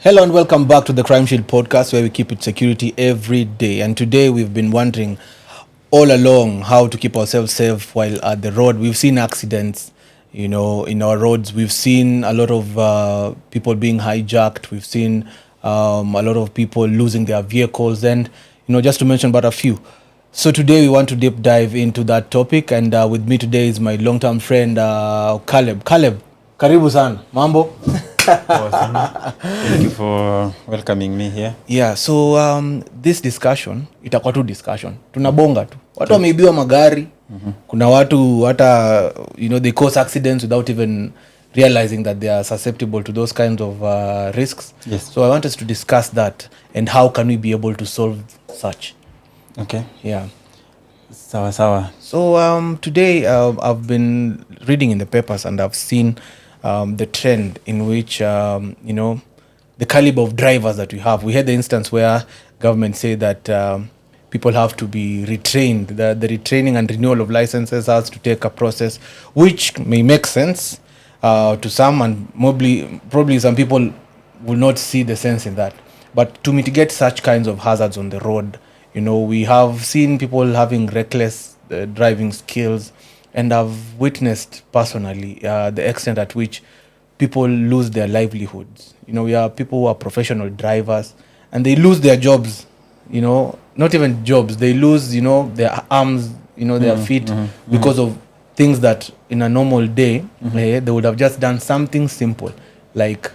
Hello and welcome back to the Crimeshield Podcast, where we keep it security every day. And today we've been wondering all along how to keep ourselves safe while at the road. We've seen accidents, in our roads. We've seen a lot of people being hijacked. We've seen a lot of people losing their vehicles, and just to mention but a few. So today we want to deep dive into that topic, and with me today is my long-term friend Caleb. Caleb, karibu sana. Mambo. Thank you for welcoming me here. Yeah, so this discussion itakuwa tu discussion. Tunabonga tu. Watu wameibiwa magari. Kuna watu hata they cause accidents without even realizing that they are susceptible to those kinds of risks. Yes. So I want us to discuss that and how can we be able to solve such. Okay. Yeah. Sawa. So today I've been reading in the papers and I've seen the trend in which the caliber of drivers that we have. We had the instance where government say that people have to be retrained. The retraining and renewal of licenses has to take a process, which may make sense to some, and probably some people will not see the sense in that. But to mitigate such kinds of hazards on the road, we have seen people having reckless driving skills. And I've witnessed personally the extent at which people lose their livelihoods. We have people who are professional drivers and they lose their jobs, not even jobs. They lose, their arms, their feet because of things that in a normal day, they would have just done something simple like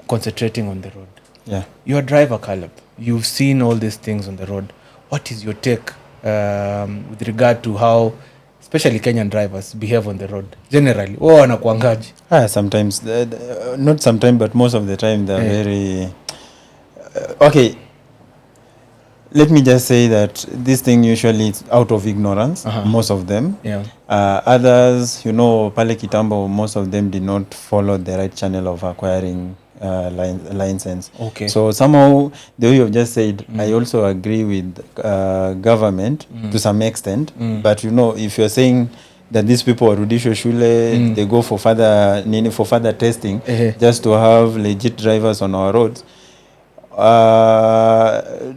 concentrating on the road. Yeah. You're a driver, Caleb. You've seen all these things on the road. What is your take with regard to how especially Kenyan drivers behave on the road generally? Wanakuangaji? Sometimes, not sometimes, but most of the time they're very... okay, let me just say that this thing usually is out of ignorance, most of them. Yeah. Others, pale kitambo, most of them did not follow the right channel of acquiring license. Okay. So somehow the way you've just said, I also agree with government to some extent. But if you're saying that these people are rudisho shule, they go for further testing just to have legit drivers on our roads.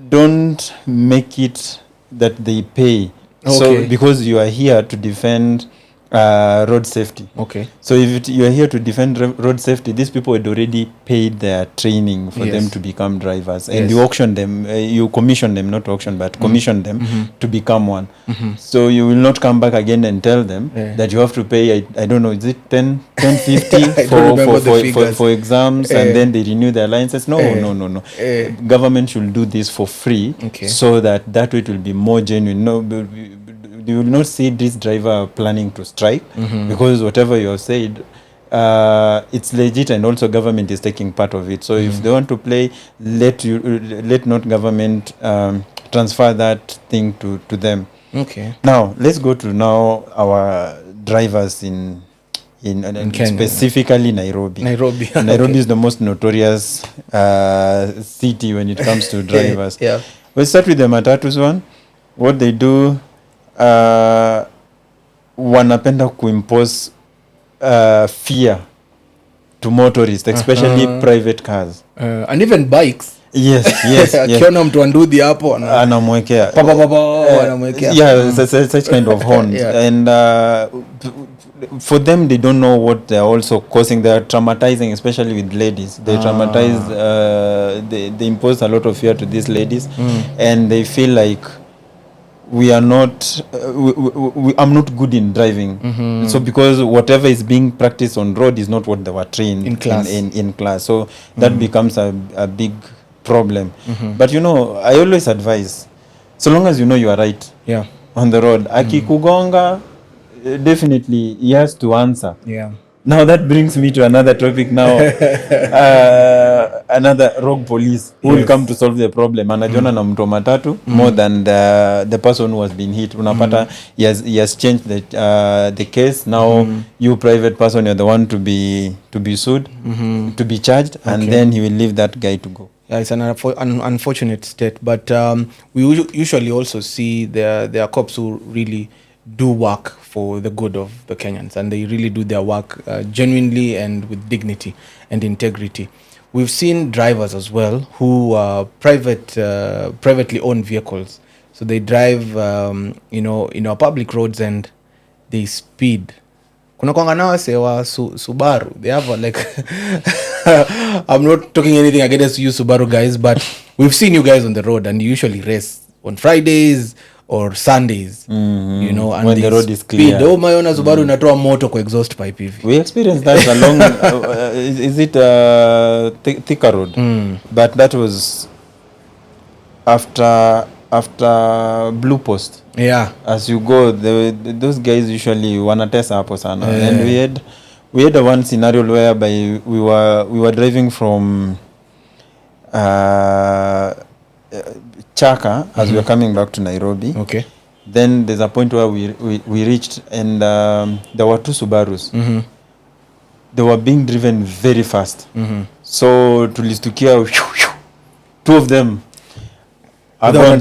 Don't make it that they pay. Okay. So because you are here to defend road safety. Okay. So if you are here to defend road safety, these people had already paid their training for them to become drivers, and you auction them, you commission them, not auction, but commission them to become one. So you will not come back again and tell them that you have to pay, I don't know, is it 1050 for exams, and then they renew their licenses? No. Government should do this for free, so that way it will be more genuine. You will not see this driver planning to strike because whatever you have said, it's legit, and also government is taking part of it. So if they want to play, let not government transfer that thing to them. Okay. Now let's go to our drivers in Kenya, specifically Nairobi. Nairobi is the most notorious city when it comes to drivers. Yeah. We'll start with the matatus one. What they do, wanapenda kuimpose fear to motorists, especially private cars. And even bikes. Yes. Akiona mtu andudhi hapo anamwekea anamwekea. Yeah, such kind of horns. And for them, they don't know what they're also causing. They're traumatizing, especially with ladies. They traumatize, they impose a lot of fear to these ladies, and they feel like we are not I'm not good in driving. So because whatever is being practiced on road is not what they were trained in class. So that becomes a big problem. But I always advise, so long as you are right on the road, akikugonga, definitely he has to answer. Now that brings me to another topic now. Another rogue police who will come to solve the problem. Anajiona na mtu matatu more than the person who has been hit. Unapata he has changed the case. Now you private person, you're the one to be sued, to be charged, and then he will leave that guy to go. Yeah, it's an unfortunate state, but we usually also see there are cops who really do work for the good of the Kenyans, and they really do their work genuinely and with dignity and integrity. we've seen drivers as well who are privately owned vehicles. So they drive, in our public roads and they speed. Kuna kwanga na wase wa Subaru. They have I'm not talking anything against you Subaru guys, but we've seen you guys on the road and you usually race on Fridays or Sundays, and when the road is clear. Umeona Subaru inatoa moto kwa exhaust pipe hivi. We experienced that along is it Thika Road? But that was after Blue Post. Yeah. As you go, those guys usually wanatesa hapo sana. And we had a one scenario whereby we were driving from Chaka as we were coming back to Nairobi. Okay. Then there's a point where we reached and there were two Subarus. They were being driven very fast. So tulistukia two of them.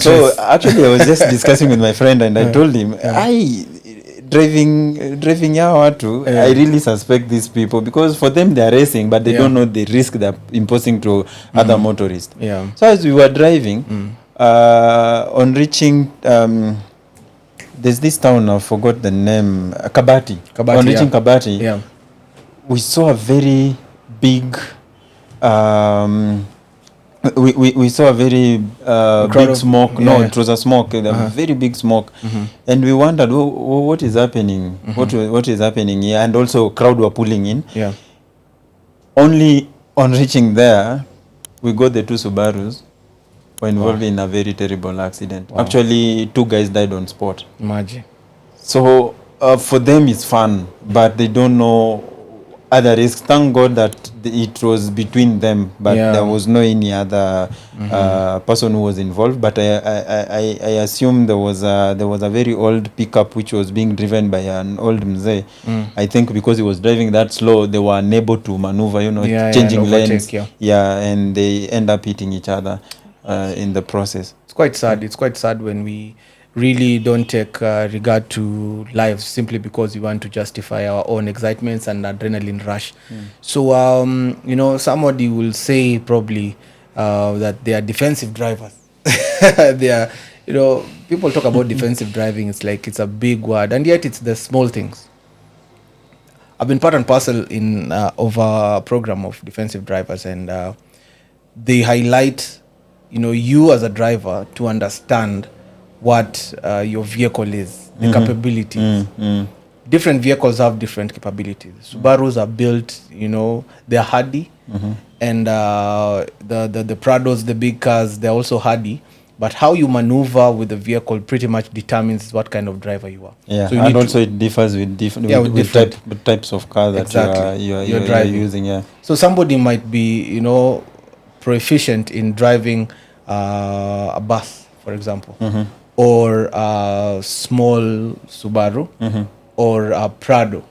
So actually I was just discussing with my friend and I told him, driving ya watu, I really suspect these people because for them they are racing but they don't know the risk they're imposing to other motorists. Yeah. So as we were driving, on reaching there's this town, I forgot the name, Kabati. On reaching Kabati, we saw a very big we saw a very big smoke. It was a smoke, a very big smoke. And we wondered what is happening, what is happening here, and also crowd were pulling in. Only on reaching there we got the two Subarus were involved in a very terrible accident. Actually 2 guys died on spot. Imagine. So for them it's fun but they don't know other risks. Thank God that it was between them, but there was no any other person who was involved. But I assume there was a very old pickup which was being driven by an old mzee. I think because he was driving that slow, they were unable to maneuver, changing lanes. And they end up hitting each other in the process. It's quite sad. It's quite sad when we really don't take regard to lives simply because we want to justify our own excitements and adrenaline rush. So, somebody will say probably that they are defensive drivers. They are, people talk about defensive driving. It's like it's a big word, and yet it's the small things. I've been part and parcel of a program of defensive drivers, and they highlight, you as a driver to understand what your vehicle is, the capabilities. Different vehicles have different capabilities. Subarus are built, they're hardy, and the Prados, the big cars, they're also hardy. But how you maneuver with the vehicle pretty much determines what kind of driver you are. Yeah, so and also it differs with different types of cars that you're driving. Using. Yeah. So somebody might be, proficient in driving a bus, for example. Or a small Subaru, or a Prado.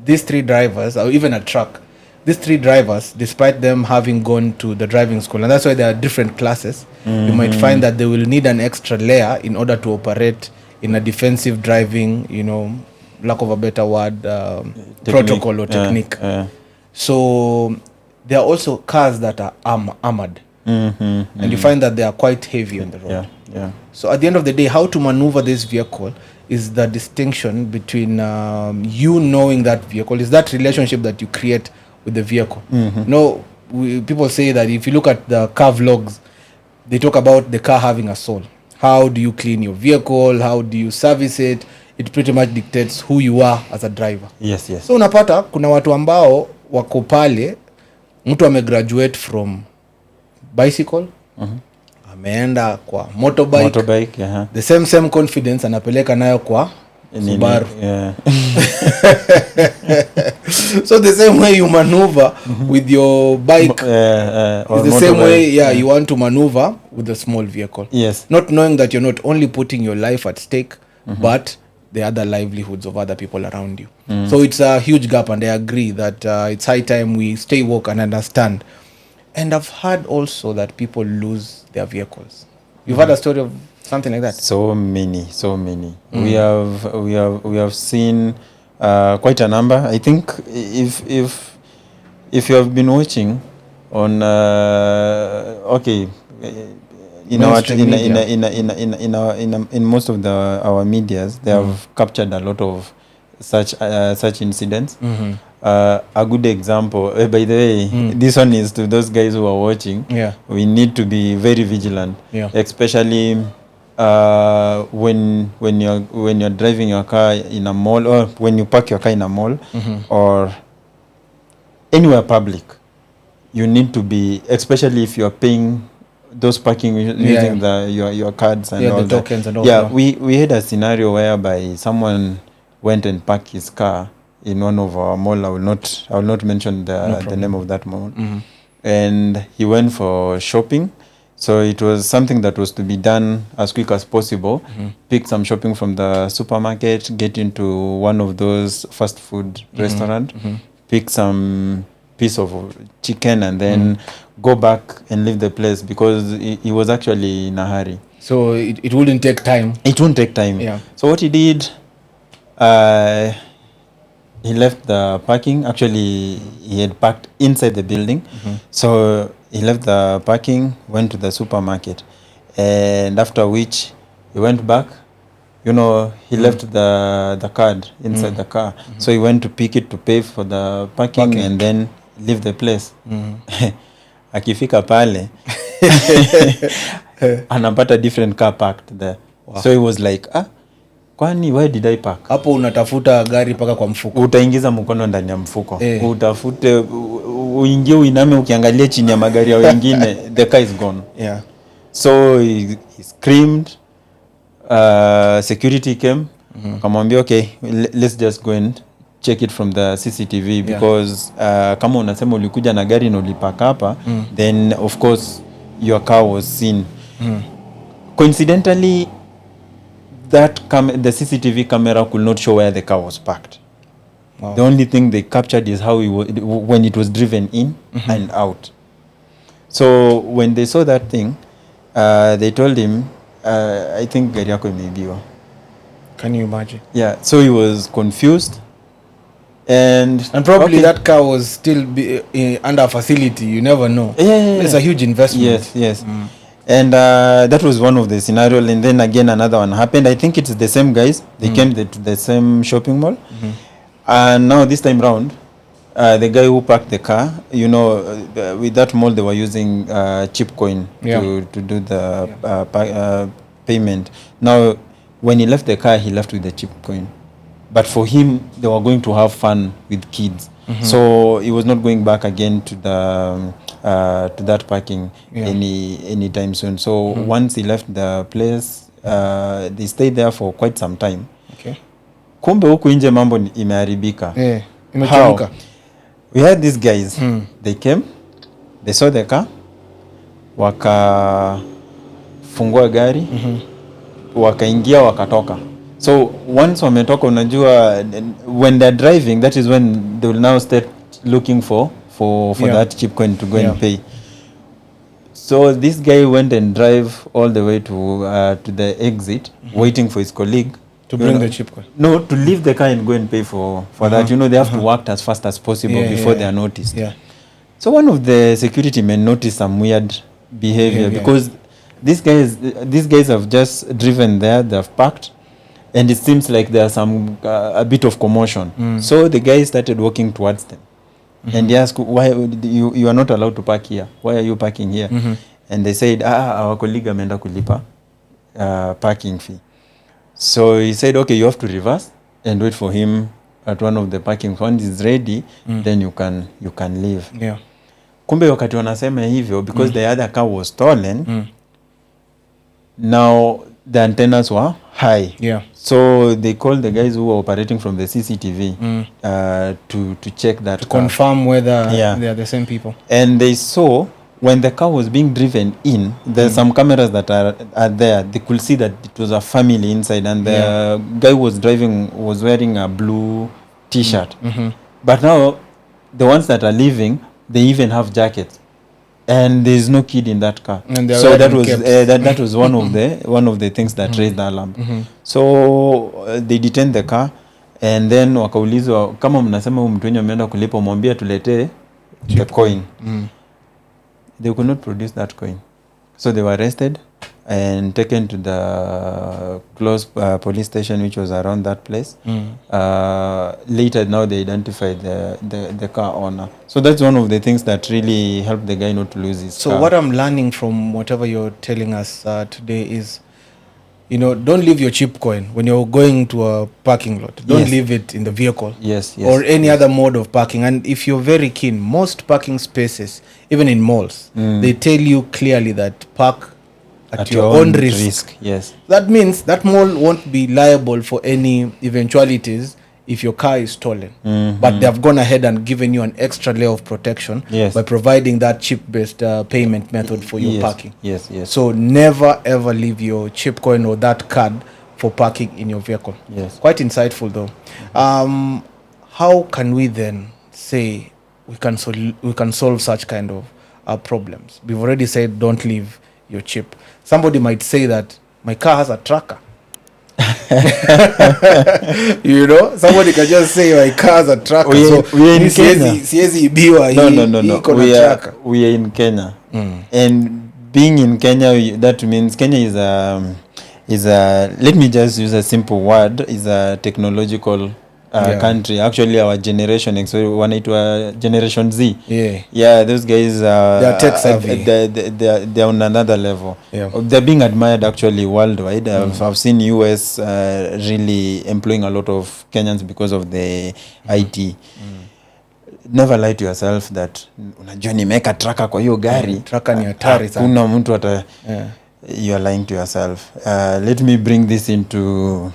These 3 drivers, or even a truck, these 3 drivers, despite them having gone to the driving school, and that's why there are different classes, you might find that they will need an extra layer in order to operate in a defensive driving, lack of a better word, protocol or technique. So there are also cars that are armored. And you find that they are quite heavy on the road. So at the end of the day, how to maneuver this vehicle is the distinction between you knowing that vehicle, is that relationship that you create with the vehicle. People say that if you look at the car vlogs, they talk about the car having a soul. How do you clean your vehicle? How do you service it? It pretty much dictates who you are as a driver. Yes. So unapata kuna watu ambao wako pale, mtu amegraduate from bicycle, ameenda kwa motorbike, the same confidence anapeleka nayo kwa Subaru. So the same way you maneuver with your bike is the same way you want to maneuver with a small vehicle. Yes. Not knowing that you're not only putting your life at stake, but the other livelihoods of other people around you. So it's a huge gap, and I agree that it's high time we stay woke and understand. And I've heard also that people lose their vehicles. You've heard a story of something like that? So many. We have seen quite a number. I think if you have been watching on okay, in most of our medias they have captured a lot of such incidents. A good example, by the way, this one is to those guys who are watching. We need to be very vigilant, especially when you're driving your car in a mall, or when you park your car in a mall, or anywhere public. You need to be, especially if you're paying those parking using your cards and all the tokens and all. We had a scenario whereby someone went and parked his car in one of our mall. I will not mention the name of that mall. And he went for shopping. So it was something that was to be done as quick as possible. Pick some shopping from the supermarket, get into one of those fast food restaurant, pick some piece of chicken, and then go back and leave the place, because he was actually in a hurry. So it wouldn't take time. It won't take time. So what he did, he left the parking. Actually, he had parked inside the building. So he left the parking, went to the supermarket, and after which he went back. He left the card inside the car. So he went to pick it to pay for the parking and then leave the place. Akifika pale anapata different car parked there. So he was like, kwani where did I park? Hapo unatafuta gari paka kwa mfuko. Utaingiza mkono ndani ya mfuko. Utafute, uingie uiname ukiangalia chini ya magari ya wengine. The car is gone. So he screamed. Security came. Kamwambia, okay, let's just go and check it from the CCTV, because kama unasema ulikuja na gari na ulipaka hapa, then of course your car was seen. Coincidentally, the CCTV camera could not show where the car was parked. The only thing they captured is how when it was driven in and out. So when they saw that thing, they told him, I think gari yako imeibiwa. Can you imagine? So he was confused, and probably that car was still under a facility. You never know. It's a huge investment. Yes. And that was one of the scenarios. And then again another one happened. I think it's the same guys. They came to the same shopping mall. And now this time round, the guy who parked the car, with that mall they were using chip coin to do the payment. Now when he left the car, he left with the chip coin. But for him, they were going to have fun with kids. So he was not going back again to the to that parking any time soon. So once he left the place, they stayed there for quite some time. Kumbe huku nje mambo imeharibika. Imechamuka. We had these guys. They came, they saw the car, wakafungua gari, wakaingia, wakatoka. So once wametoka, unajua, when they're driving, that is when they will now start looking for that chip coin to go and pay. So this guy went and drive all the way to the exit, waiting for his colleague to bring the chip coin. No, to leave the car and go and pay for that. They have to work as fast as possible before they are noticed. So one of the security men noticed some weird behavior because these guys have just driven there, they have parked, and it seems like there's some a bit of commotion. So the guy started walking towards them, and he asked, "Why you are not allowed to park here? Why are you parking here?" And they said, "Our colleague ameenda kulipa parking fee." So he said, "Okay, you have to reverse and wait for him at one of the parking. Once he's ready, then you can leave." Kumbe wakati wanasema hivyo, because the other car was stolen, now the antennas were high. So they called the guys who were operating from the CCTV to check that to car. Confirm whether they are the same people. And they saw when the car was being driven in, there's some cameras that are there. They could see that it was a family inside, and the guy was driving was wearing a blue T-shirt. But now the ones that are leaving, they even have jackets, and there's no kid in that car. So that was that was one of the things that raised the alarm. So they detained the car, and then wakaulizwa, kama mnasema mtu wenye ameenda kulipa, mwambie tuletee the coin. they could not produce that coin. So they were arrested and taken to the close police station, which was around that place. Later, now they identified the car owner. So that's one of the things that really helped the guy not to lose his car. So what I'm learning from whatever you're telling us today is, don't leave your chip coin when you're going to a parking lot. Don't leave it in the vehicle. Yes. Or any other mode of parking. And if you're very keen, most parking spaces, even in malls, they tell you clearly that park at your own risk. Yes. That means that mall won't be liable for any eventualities if your car is stolen. But they have gone ahead and given you an extra layer of protection by providing that chip-based payment method for your parking. Yes. So never ever leave your chip coin or that card for parking in your vehicle. Yes. Quite insightful though. How can we then say we can solve such kind of problems? We've already said don't leave your chip. Somebody might say that my car has a tracker. Somebody can just say my car has a tracker. We are in Kenya. We are in Kenya. And being in Kenya, that means Kenya is a let me just use a simple word, is a technological country. Actually, our generation, so wanaitwa Generation Z. Those guys they are tech savvy. They're on another level. They're being admired actually worldwide. I've seen US really employing a lot of Kenyans because of the IT. Never lie to yourself that unajua nimeweka tracker kwa hiyo gari. Tracker ni hatari sana. Kuna mtu you are lying to yourself. Let me bring this into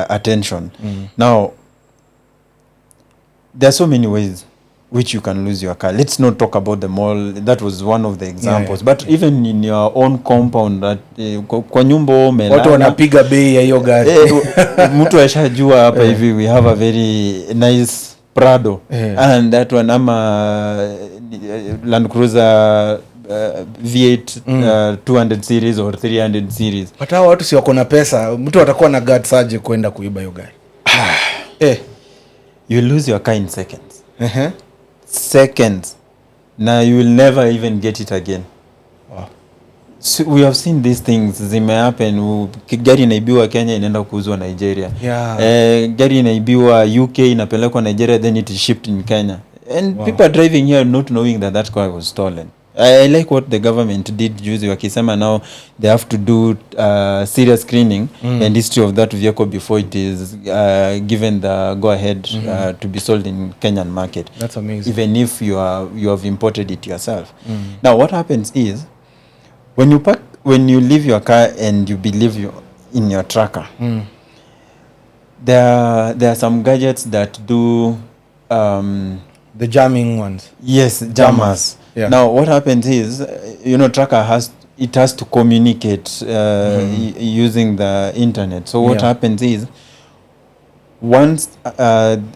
attention. Now, there are so many ways which you can lose your car. Let's not talk about the mall. That was one of the examples. But even in your own compound, kwa nyumba umelala, watu wanapiga bei ya hiyo gari. Mtu ashajua hapa hivi we have a very nice Prado and that one Land Cruiser V8 200 series or 300 series. But hao watu si wako na pesa, mtu atakuwa na guts aje kwenda kuiba hiyo gari. You lose your car in seconds. Seconds. Now you will never even get it again. Wow. So we have seen these things zime happen. Gari inaibiwa Kenya inaenda kuuzwa Nigeria. Gari inaibiwa UK inapelekwa Nigeria, then it is shipped in Kenya. And people are driving here not knowing that car was stolen. I like what the government did juzi wakisema now they have to do serious screening and history of that vehicle before it is given the go ahead to be sold in Kenyan market. That's amazing. Even if you have imported it yourself. Now what happens is when you leave your car and you believe in your tracker, there are some gadgets that do the jamming ones. Yes, jammers. Now what happens is tracker has to communicate using the internet. So what happens is once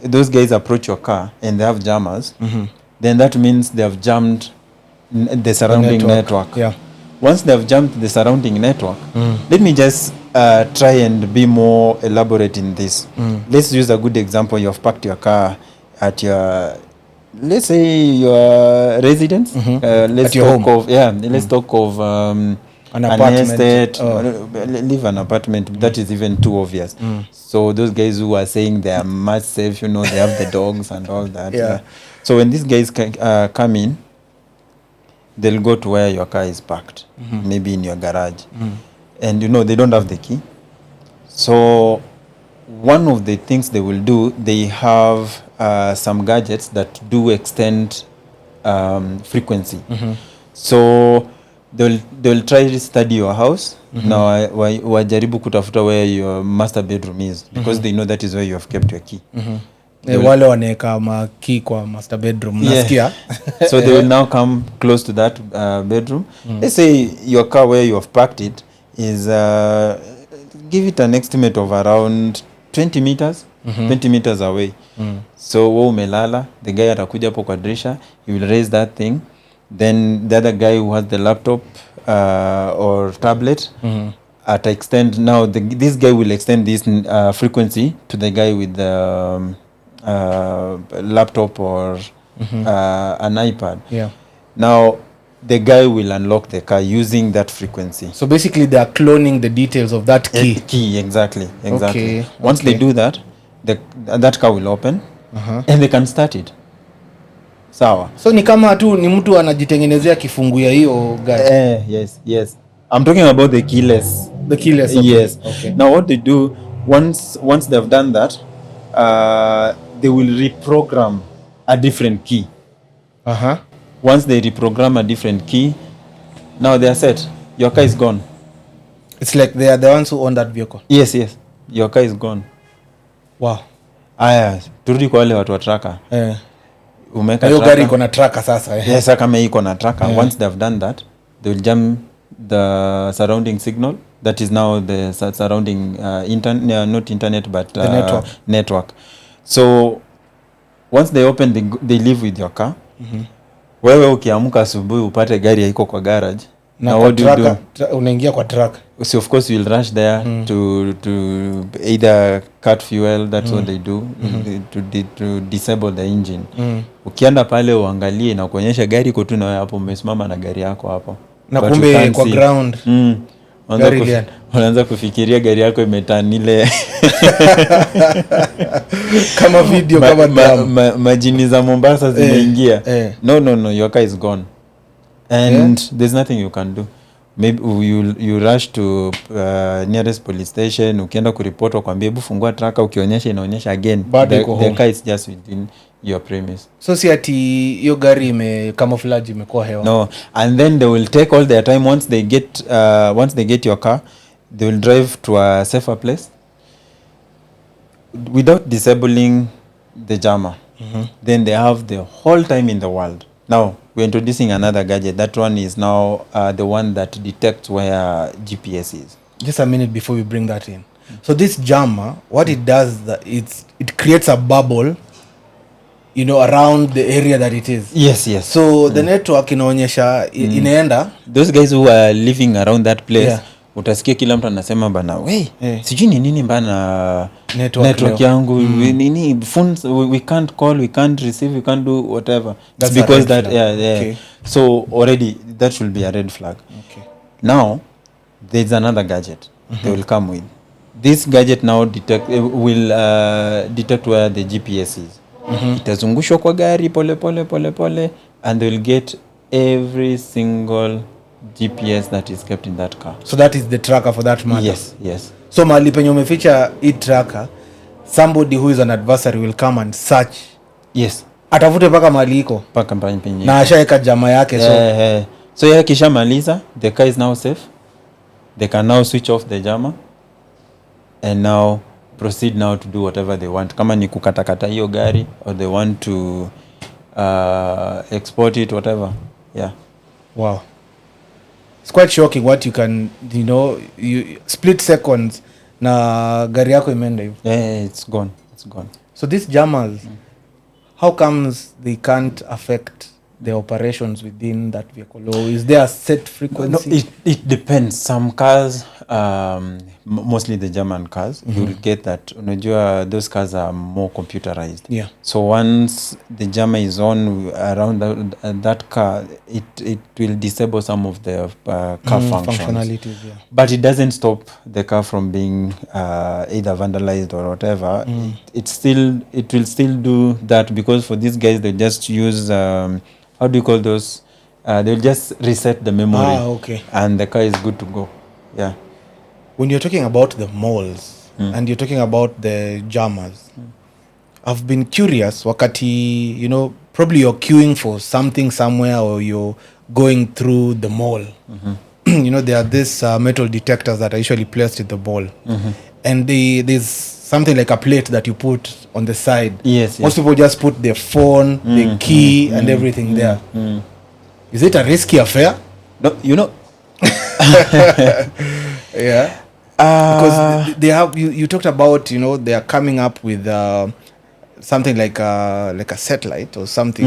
those guys approach your car and they have jammers, then that means they have jammed the surrounding network. Once they have jammed the surrounding network, let me just try and be more elaborate in this. Let's use a good example. You have parked your car at your, let's say, your residence. Let's talk of let's talk of an estate. Leave an apartment. That is even too obvious. So those guys who are saying they are much safe, they have the dogs and all that. So when these guys come in, they'll go to where your car is parked, maybe in your garage, and they don't have the key. So one of the things they will do, they have some gadgets that do extend frequency. So they'll try to study your house. Now wajaribu kutafuta where your master bedroom is, because they know that is where you have kept your key. Wale waneka key kwa master bedroom, nasikia. So they will now come close to that bedroom. Let's say your car where you have parked it is give it an estimate of around 20 meters 20 meters away. So wewe umelala, the guy atakuja hapo kwa dirisha, he will raise that thing, then the other guy who has the laptop or tablet at extend. Now this guy will extend this frequency to the guy with the laptop or an iPad. Yeah. Now the guy will unlock the car using that frequency. So basically they are cloning the details of that key. Exactly. Okay, Once they do that, that car will open and they can start it. Sawa. So ni kama tu ni mtu anajitengenezea kifungu ya hiyo gari. Yes. I'm talking about the keyless. The keyless. Okay. Yes. Okay. Now what they do once they've done that, they will reprogram a different key. Once they reprogram a different key, now they are set. Your car is gone. It's like they are the ones who own that vehicle. Yes. Your car is gone. Wow. Aya, turudi kwa wale watu wa tracker. Umeka hiyo gari iko na tracker sasa. Yes, kama iko na tracker. Once they've done that, they will jam the surrounding signal. That is now the surrounding not internet but the network. So once they open, they leave with your car. Wewe ukiamka asubuhi upate gari haiko kwa garage. Na what do you do? Unaingia kwa truck. So of course you'll rush there to either cut fuel. That's what they do, to disable the engine. Ukienda pale uangalie na kuonyesha gari iko tu na wewe hapo umesimama na gari yako hapo. Na kumbe kwa ground. Unaanza kufikiria gari yako imetani ile kama video kama majini za Mombasa zimeingia. No, your car is gone. And there's nothing you can do. Maybe you rush to nearest police station. Ukienda kuripoti wakwambie hebu fungua tracker, ukionyesha inaonyesha again the car is just within your premise. So si ati hiyo gari camouflage imekuwa hewa. No, and then they will take all their time. Once they get your car, they will drive to a safer place without disabling the jammer. Then they have the whole time in the world. Now we're introducing another gadget. That one is now the one that detects where GPS is. Just a minute before we bring that in. So this jammer, what it does, it creates a bubble, around the area that it is. Yes. So the network inaonyesha inaenda. Those guys who are living around that place, utasikia kila mtu anasema bana, sijui ni nini bana network yangu, nini phones, we can't call, we can't receive, we can't do whatever. That's because that Okay. So already that should be a red flag. Okay. Now there's another gadget they will come with. This gadget now will detect where the GPS is. Itazungushwa kwa gari pole and they will get every single GPS that is kept in that car. So that is the tracker for that matter. Yes. So mahali penye umeficha hii tracker, somebody who is an adversary will come and search. Yes. Atafute paka mahali iko. Paka penye. Na ashaweka jama yake so yeye kisha maliza, the car is now safe. They can now switch off the jammer and now proceed now to do whatever they want. Kama ni kukatakata hiyo gari or they want to export it, whatever. Yeah. Wow. It's quite shocking what you can, you split seconds na gari yako imeenda hivyo. Yeah, it's gone. So these jammers, how comes they can't affect the operations within that vehicle? Or is there a set frequency? No, it depends. Some cars, mostly the German cars, you will get that. Unajua, those cars are more computerized. Yeah. So once the jammer is on around that car, it will disable some of the car functionalities. Yeah. But it doesn't stop the car from being either vandalized or whatever. It will still do that, because for these guys they just use how do you call those? They'll just reset the memory. Okay. And the car is good to go. Yeah. When you're talking about the malls and you're talking about the jammers, I've been curious, wakati, probably you're queuing for something somewhere or you're going through the mall. There are these metal detectors that are usually placed at the mall. And there's something like a plate that you put on the side. Yes. Most people just put their phone, the key, and everything there. Is it a risky affair? No, Yeah. Because they have, you talked about, they are coming up with something like a satellite or something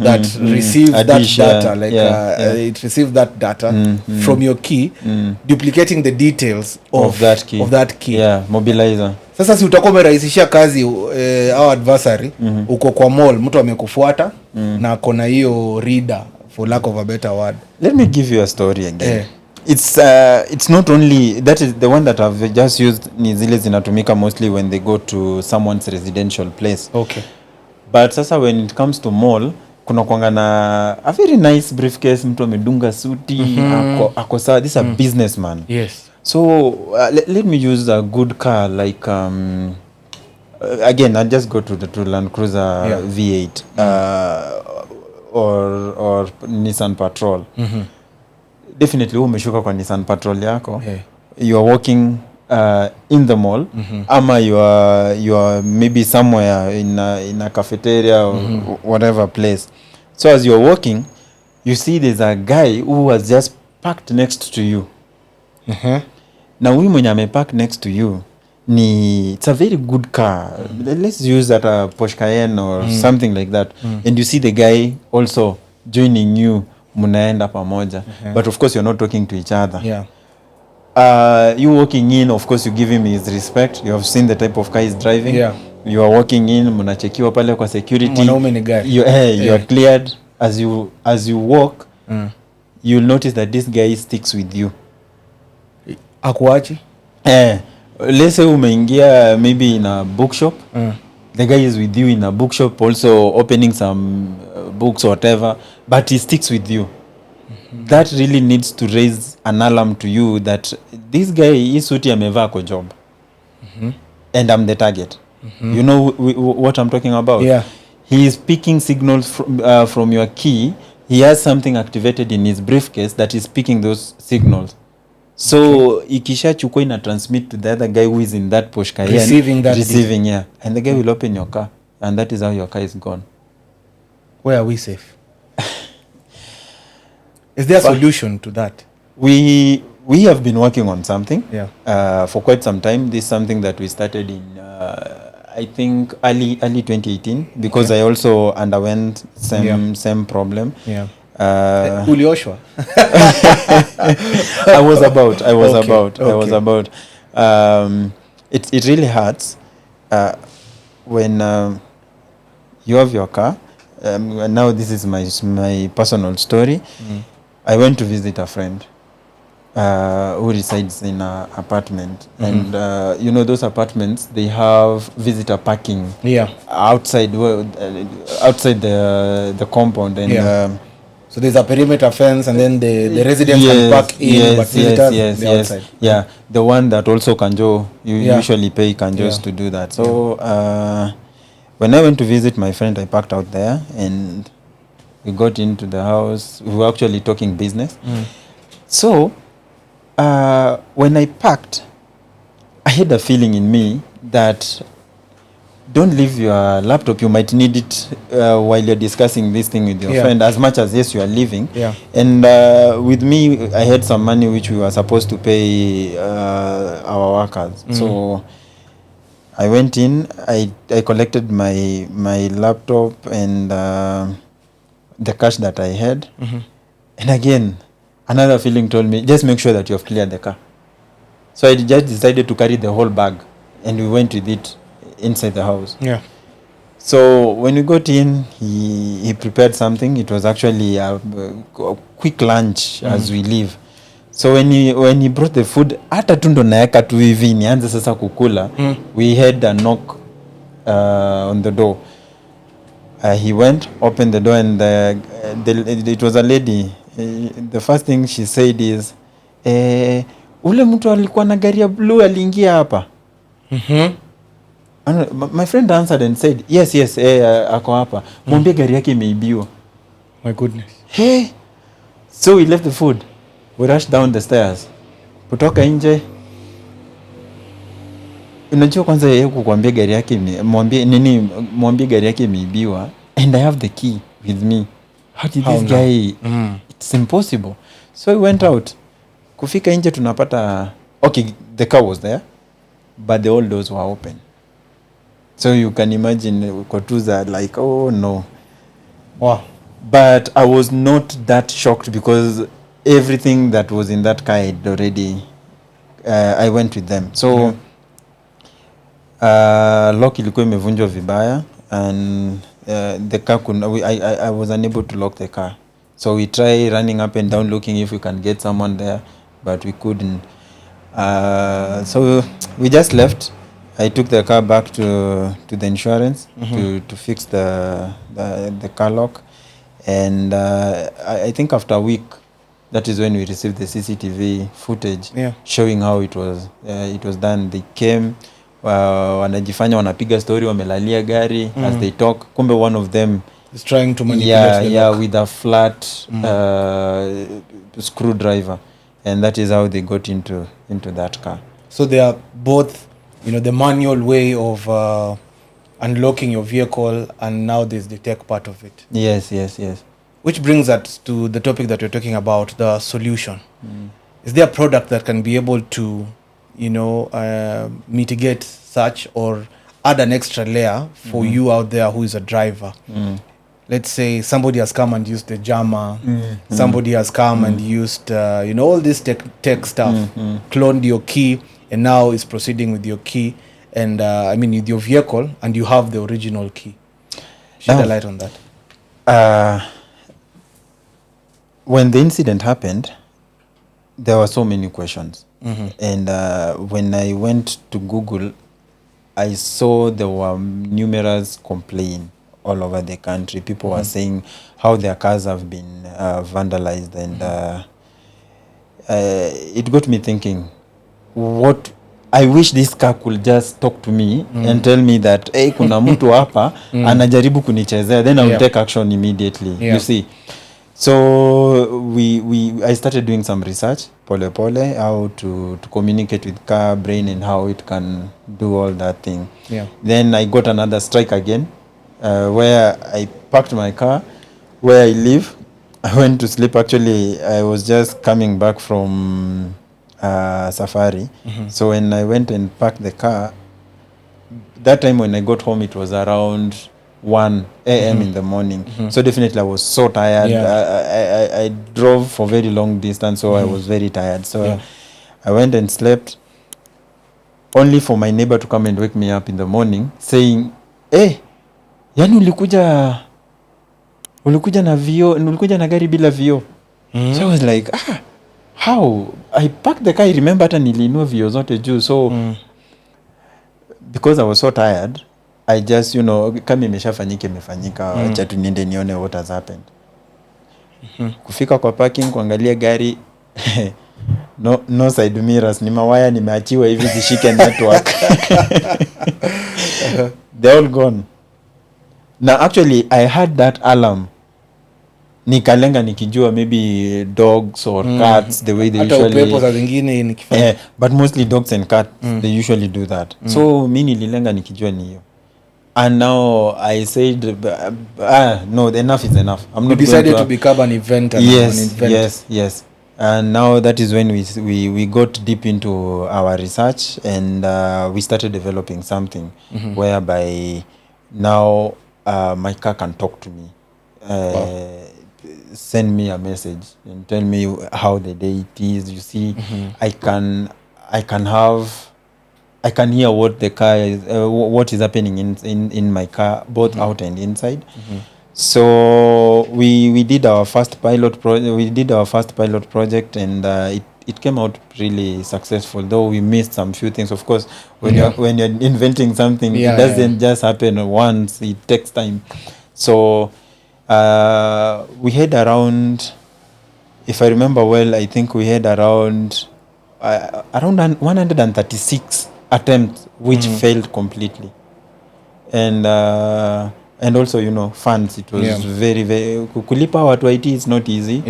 that receives that data. It receives that data from your key, duplicating the details of that key. Yeah, mobilizer. Sasa si utakuwa umerahisishia kazi au adversary, uko kwa mall, mtu amekufuata na kona hiyo reader for lack of a better word. Let me give you a story again. It's not only that, is the one that I've just used, ni zile zinatumika mostly when they go to someone's residential place. Okay. But sasa when it comes to mall, kuna kwanga na a very nice briefcase, mtu amedunga suti, ako sawa. This is a businessman. Yes. So let me use a good car like again, I'll just go to Land Cruiser V8 or Nissan Patrol. Definitely umeshuka kwa Nissan Patrol yako. You are walking in the mall, ama you are maybe somewhere in a cafeteria or whatever place. So as you're walking, you see there's a guy who was just parked next to you. Na huyu mwenye amepark next to you it's a very good car. Let's use that a Porsche Cayenne or something like that. And you see the guy also joining you, munaenda pamoja. But of course you're not talking to each other. You walking in, of course you give him his respect. You have seen the type of car he's driving. You are walking in, munachekiwa pale kwa security. You are cleared. As you walk, you'll notice that this guy sticks with you. Akuachi? Let's say umeingia maybe in a bookshop. The guy is with you in a bookshop, also opening some books or whatever, but he sticks with you. That really needs to raise an alarm to you that this guy is suti amevaa kwa job. And I'm the target. You know what I'm talking about? He is picking signals from your key. He has something activated in his briefcase that is picking those signals. So ikisha chukua ina transmit to the other guy who is in that Porsche Cayenne, receiving and the guy will open your car, and that is how your car is gone. Where are we safe? Is there a solution to that? We have been working on something for quite some time. This is something that we started in I think early 2018, because I also underwent same problem. Ulioshwa. I was about. It really hurts when you have your car. Now this is my personal story. I went to visit a friend who resides in an apartment, and you know those apartments, they have visitor parking outside the compound, and so there's a perimeter fence, and then the residents can park in, but visitors outside. The one that also Kanjo, you usually pay Kanjos to do that. So when I went to visit my friend, I parked out there, and we got into the house. We were actually talking business. So when I parked, I had a feeling in me that don't leave your laptop. You might need it while you're discussing this thing with your friend, as much as you are leaving. And with me, I had some money which we were supposed to pay our workers. So I went in, I collected my laptop and the cash that I had. And again, another feeling told me, just make sure that you have cleared the car. So I just decided to carry the whole bag, and we went with it inside the house. So when we got in, he prepared something. It was actually a quick lunch as we leave. So when he brought the food, hata tundo naeka tu hivi nianze sasa kukula, we had a knock on the door. He went, opened the door, and it was a lady. The first thing she said is, ule mtu alikuwa na gari ya blue aliingia hapa. My friend answered and said, yes, ako hapa. Mwambie gari yake imeibiwa. My goodness. Hey. So we left the food. We rushed down the stairs. Kutoka nje. Unajua kwanza yeye kukuambia gari yake mwambie gari yake imeibiwa, and I have the key with me. How did this guy? It's impossible. So we went out. Kufika nje tunapata, okay, the car was there, but the all doors were open. So you can imagine Kotuza like, oh no. Wow. But I was not that shocked because everything that was in that car had already, I went with them. So lock ilikuwa imevunjwa vibaya, and the car I was unable to lock the car. So we try running up and down looking if we can get someone there, but we couldn't. So we just left. I took the car back to the insurance to fix the car lock, and I think after a week, that is when we received the CCTV footage showing how it was done. They came, wanajifanya wanapiga story, wamelalia gari as they talk. Kumbe one of them is trying to manipulate the lock. with a flat screwdriver, and that is how they got into that car. So they are both, the manual way of unlocking your vehicle, and now there's the tech part of it. Yes. Which brings us to the topic that you're talking about, the solution. Is there a product that can be able to, mitigate such or add an extra layer for you out there who is a driver? Let's say somebody has come and used the jammer. Somebody has come and used, all this tech stuff, cloned your key, and now is proceeding with your key, and with your vehicle, and you have the original key. Shed a light on that. When the incident happened, there were so many questions. And when I went to Google, I saw there were numerous complaints all over the country. People were saying how their cars have been vandalized, and it got me thinking, what I wish this car could just talk to me and tell me that, hey, kuna mtu hapa anajaribu kunichezea, then I will take action immediately. You see. So I started doing some research, pole, how to communicate with car brain and how it can do all that thing. Then I got another strike again, where I parked my car where I live. I went to sleep. Actually, I was just coming back from safari. So when I went and parked the car, that time when I got home, it was around 1 a.m. in the morning. So definitely I was so tired. I drove for very long distance, so I was very tired. So I went and slept, only for my neighbor to come and wake me up in the morning saying, hey, yani ulikuja na vio, ulikuja na gari bila vio. So I was like, how? I parked the car, I remember hata nilinua vio zote juu. So because I was so tired, I just, kama imefanyika, acha tu niende nione what has happened. Kufika kwa parking, kuangalia gari, no side mirrors, ni mawaya nimeachiwa hivi zishike network. They're all gone. Now actually I had that alarm. Nikalenga nikijua maybe dogs or cats, the way they usually but mostly dogs and cats, they usually do that. So mimi nililenga nikijua ni hiyo. And now I said, no, enough is enough. I'm not. You decided to become an event. Yes. And now that is when we got deep into our research, and we started developing something whereby now my car can talk to me, send me a message and tell me how the day it is. You see, I can hear what the car is, what is happening in my car, both out and inside. So we did our first pilot project, and it came out really successful. Though we missed some few things, of course. When you're inventing something, it doesn't just happen once. It takes time. So we had around, if I remember well, I think we had around 136 attempts which failed completely, and also funds. It was very kulipa watu IT is not easy,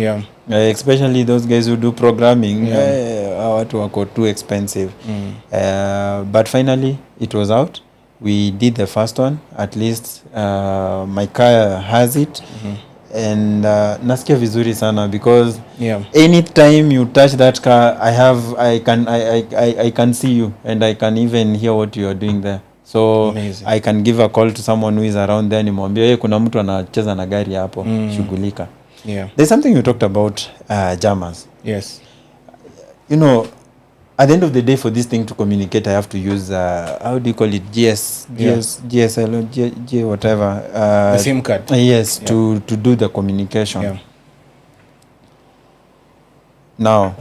especially those guys who do programming. Watu wako too expensive. But finally it was out. We did the first one. At least my car has it. And nasikia vizuri sana, because anytime you touch that car, I can see you, and I can even hear what you are doing there. So amazing. I can give a call to someone who is around there, nimwambie kuna mtu anacheza na gari hapo, shughulika. There's something you talked about, jammers. Yes. At the end of the day, for this thing to communicate, I have to use how do you call it, GSL, whatever, the SIM card. Yes, to do the communication. Now,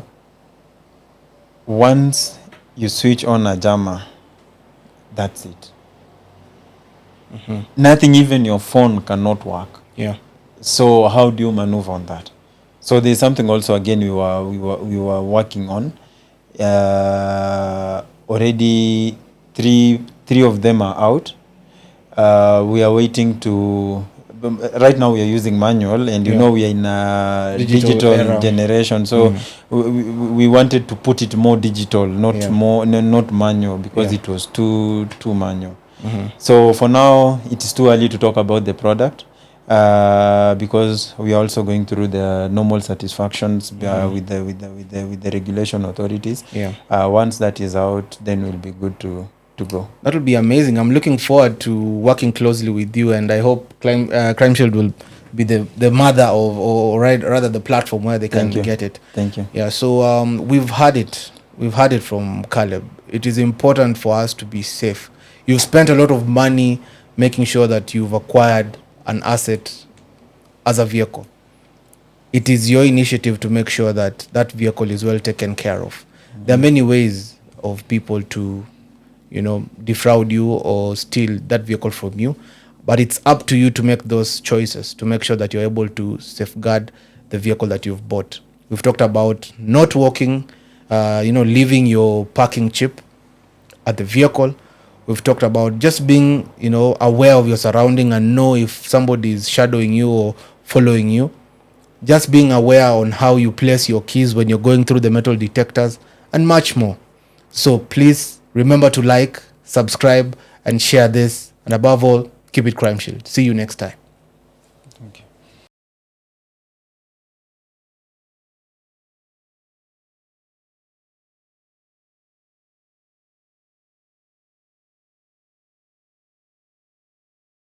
once you switch on a jammer, that's it. Nothing, even your phone cannot work. Yeah. So how do you maneuver on that? So there's something also again we were working on. Already three of them are out. We are waiting to. Right now we are using manual, and you know we are in a digital generation. So we wanted to put it more digital, not manual, because it was too manual. So for now, it is too early to talk about the product. Because we are also going through the normal satisfactions with the regulation authorities. Once that is out, then we'll be good to go. That will be amazing. I'm looking forward to working closely with you, and I hope Crimeshield will be the mother of, or rather the platform where they can get it. Thank you. Yeah. So we've had it from Caleb. It is important for us to be safe. You've spent a lot of money making sure that you've acquired an asset as a vehicle. It is your initiative to make sure that that vehicle is well taken care of. There are many ways of people to, defraud you or steal that vehicle from you, but it's up to you to make those choices to make sure that you're able to safeguard the vehicle that you've bought. We've talked about not walking, leaving your parking chip at the vehicle. We've talked about just being, aware of your surrounding and know if somebody is shadowing you or following you. Just being aware on how you place your keys when you're going through the metal detectors and much more. So please remember to like, subscribe, and share this. And above all, keep it Crimeshield. See you next time. Thank you.